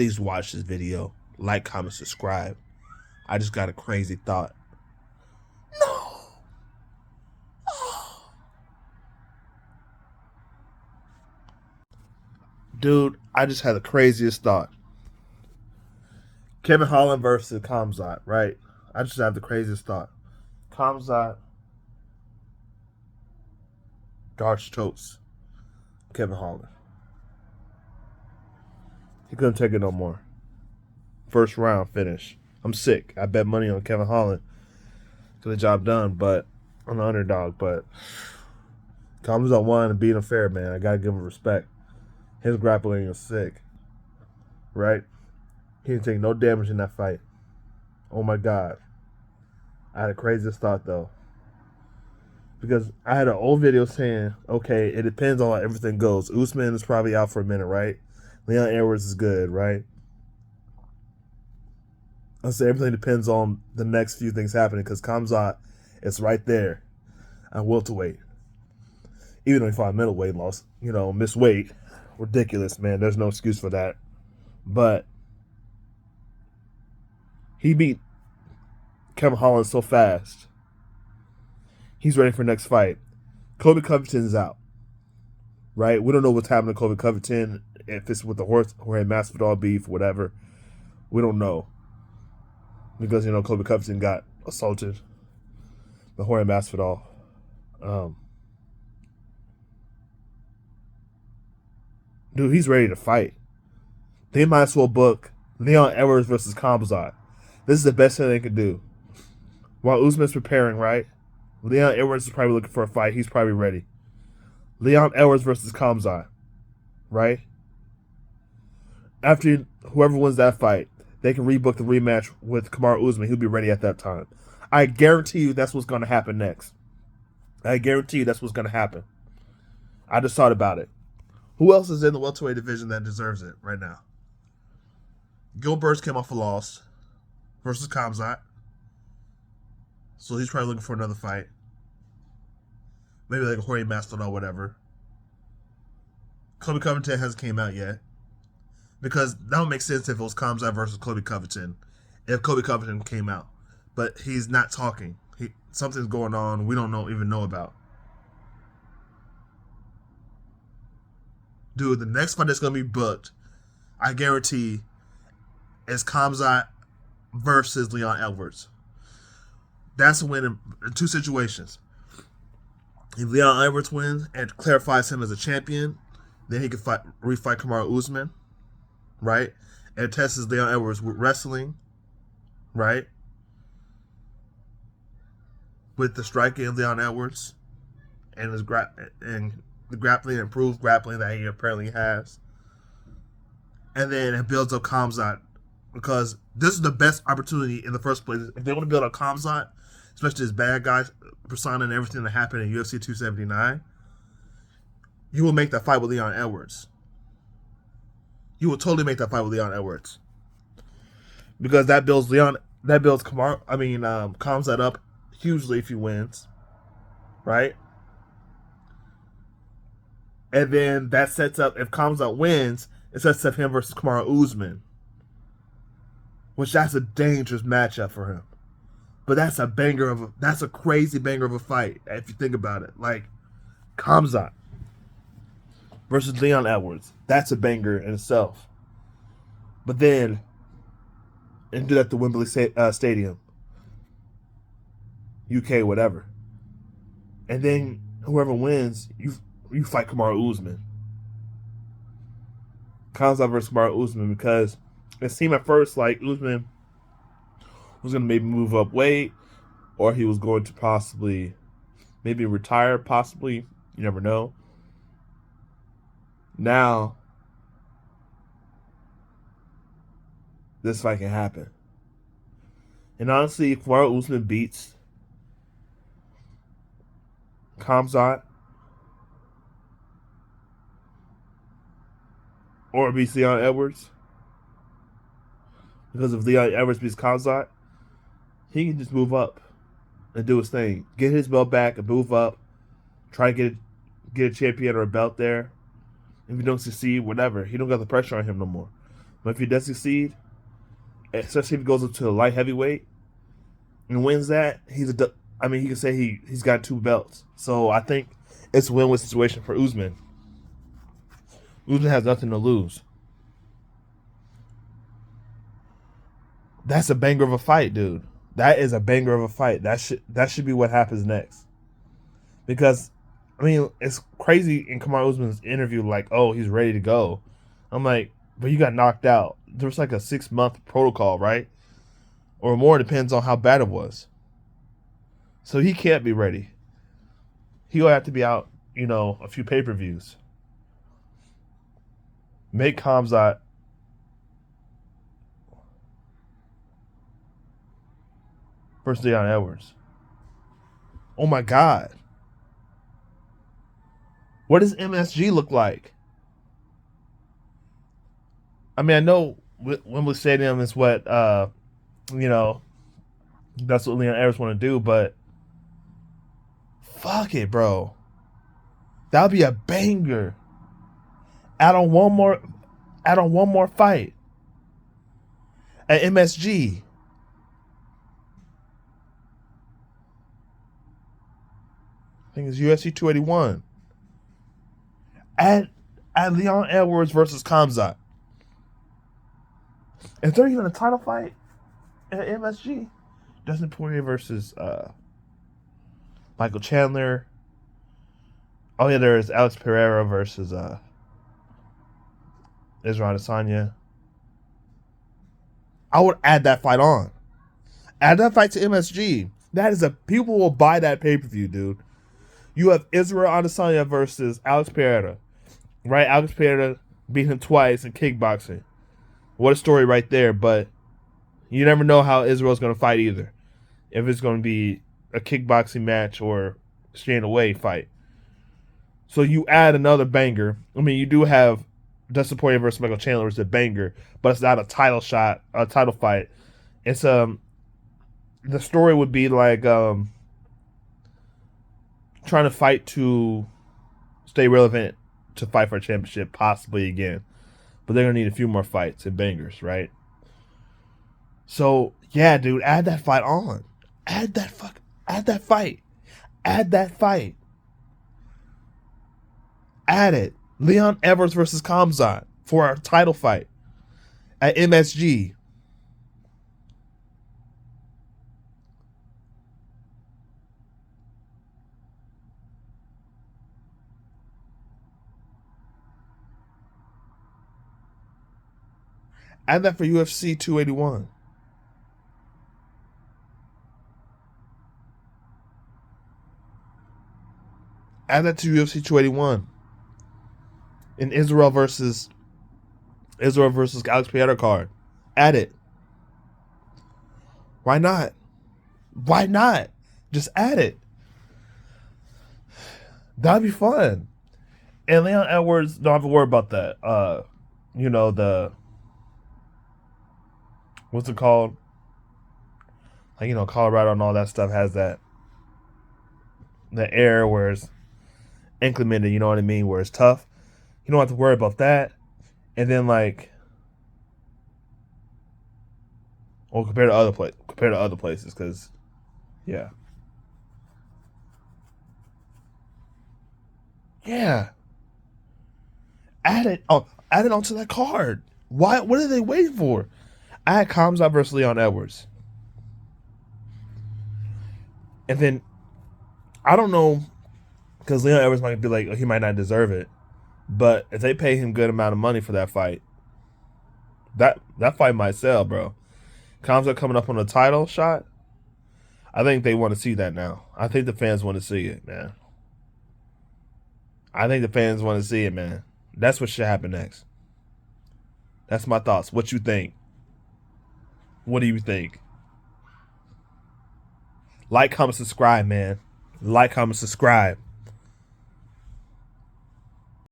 please watch this video. Like, comment, subscribe. I just got a crazy thought. No. Dude, I just had the craziest thought. Kevin Holland versus Khamzat, right? I just had the craziest thought. Khamzat, Darch toast. Kevin Holland. He couldn't take it no more. First round finish. I'm sick. I bet money on Kevin Holland to the job done, but I'm the underdog. But Khamzat won and beat him fair, man. I gotta give him respect. His grappling is sick, right? He didn't take no damage in that fight. Oh my God. I had the craziest thought though. Because I had an old video saying, okay, it depends on how everything goes. Usman is probably out for a minute, right? Leon Edwards is good, right? I say everything depends on the next few things happening because Khamzat is right there at welterweight. Even though he fought middleweight, lost, missed weight. Ridiculous, man. There's no excuse for that. But he beat Kevin Holland so fast. He's ready for next fight. Colby Covington's out. Right? We don't know what's happening to Colby Covington. If it's with the Jorge Masvidal beef, whatever. We don't know. Because, Colby Covington got assaulted by Jorge Masvidal. Dude, he's ready to fight. They might as well book Leon Edwards versus Khamzat. This is the best thing they could do. While Usman's preparing, right? Leon Edwards is probably looking for a fight. He's probably ready. Leon Edwards versus Khamzat, right? After whoever wins that fight, they can rebook the rematch with Kamaru Usman. He'll be ready at that time. I guarantee you that's what's going to happen next. I guarantee you that's what's going to happen. I just thought about it. Who else is in the welterweight division that deserves it right now? Gilbert's came off a loss versus Khamzat. So he's probably looking for another fight. Maybe like a Jorge Masvidal or whatever. Colby Covington hasn't came out yet. Because that would make sense if it was Khamzat versus Colby Covington. If Colby Covington came out. But he's not talking. Something's going on we don't even know about. Dude, the next fight that's going to be booked, I guarantee, is Khamzat versus Leon Edwards. That's a win in two situations. If Leon Edwards wins and clarifies him as a champion, then he can refight Kamaru Usman, right? And tests Leon Edwards with wrestling, right? With the striking of Leon Edwards and his the grappling, improved grappling that he apparently has. And then it builds up Khamzat because this is the best opportunity in the first place. If they want to build up Khamzat, especially his bad guy persona and everything that happened in UFC 279, you will make that fight with Leon Edwards. You will totally make that fight with Leon Edwards. Because that builds Khamzat up hugely if he wins. Right? And then that sets up, if Khamzat wins, it sets up him versus Kamaru Usman. Which that's a dangerous matchup for him. But that's a crazy banger of a fight, if you think about it. Like, Khamzat versus Leon Edwards. That's a banger in itself. But then, and do that at the Wembley Stadium. UK, whatever. And then, whoever wins, you fight Kamaru Usman. Khamzat versus Kamaru Usman, because it seemed at first like Usman was going to maybe move up weight, or he was going to possibly maybe retire, possibly. You never know. Now, this fight can happen. And honestly, if Kamaru Usman beats Khamzat, or beats Leon Edwards, because if Leon Edwards beats Khamzat, he can just move up and do his thing. Get his belt back and move up. Try to get a champion or a belt there. If you don't succeed, whatever. He don't got the pressure on him no more. But if he does succeed, especially if he goes up to the light heavyweight and wins that, I mean, he can say he's got 2 belts. So I think it's a win-win situation for Usman. Usman has nothing to lose. That's a banger of a fight, dude. That is a banger of a fight. That should be what happens next. Because, I mean, it's crazy in Kamaru Usman's interview, like, oh, he's ready to go. I'm like, but you got knocked out. There was like a 6-month protocol, right? Or more, depends on how bad it was. So he can't be ready. He'll have to be out, a few pay-per-views. Make Khamzat versus Leon Edwards. Oh my God. What does MSG look like? I mean, I know Wembley Stadium is what, that's what Leon Edwards want to do, but fuck it, bro. That would be a banger. Add on one more fight at MSG. I think it's UFC 281. Add Leon Edwards versus Khamzat. Is there even a title fight at MSG? Dustin Poirier versus Michael Chandler. Oh yeah, there's Alex Pereira versus Israel Adesanya. I would add that fight on. Add that fight to MSG. People will buy that pay-per-view, dude. You have Israel Adesanya versus Alex Pereira. Right? Alex Pereira beat him twice in kickboxing. What a story right there, but you never know how Israel's going to fight either. If it's going to be a kickboxing match or straight away fight. So you add another banger. I mean, you do have Dustin Poirier versus Michael Chandler is a banger, but it's not a title fight. It's the story would be like trying to fight to stay relevant to fight for a championship possibly again. But they're gonna need a few more fights and bangers, right? So yeah, dude, add that fight on. Add that fight. Add that fight. Add it. Leon Edwards versus Khamzat for our title fight at MSG. Add that for UFC 281. Add that to UFC 281. In Israel versus Alex Pereira card. Add it. Why not? Why not? Just add it. That'd be fun. And Leon Edwards don't have to worry about that. The what's it called? Like, Colorado and all that stuff has that air where it's inclement, you know what I mean, where it's tough. You don't have to worry about that. And then compared to other places, because yeah. Add it onto that card. Why? What are they waiting for? I had Khamzat versus Leon Edwards. And then, I don't know, because Leon Edwards might be like, he might not deserve it. But if they pay him good amount of money for that fight, that fight might sell, bro. Khamzat coming up on a title shot, I think they want to see that now. I think the fans want to see it, man. That's what should happen next. That's my thoughts. What you think? What do you think? Like, comment, subscribe, man. Like, comment, subscribe.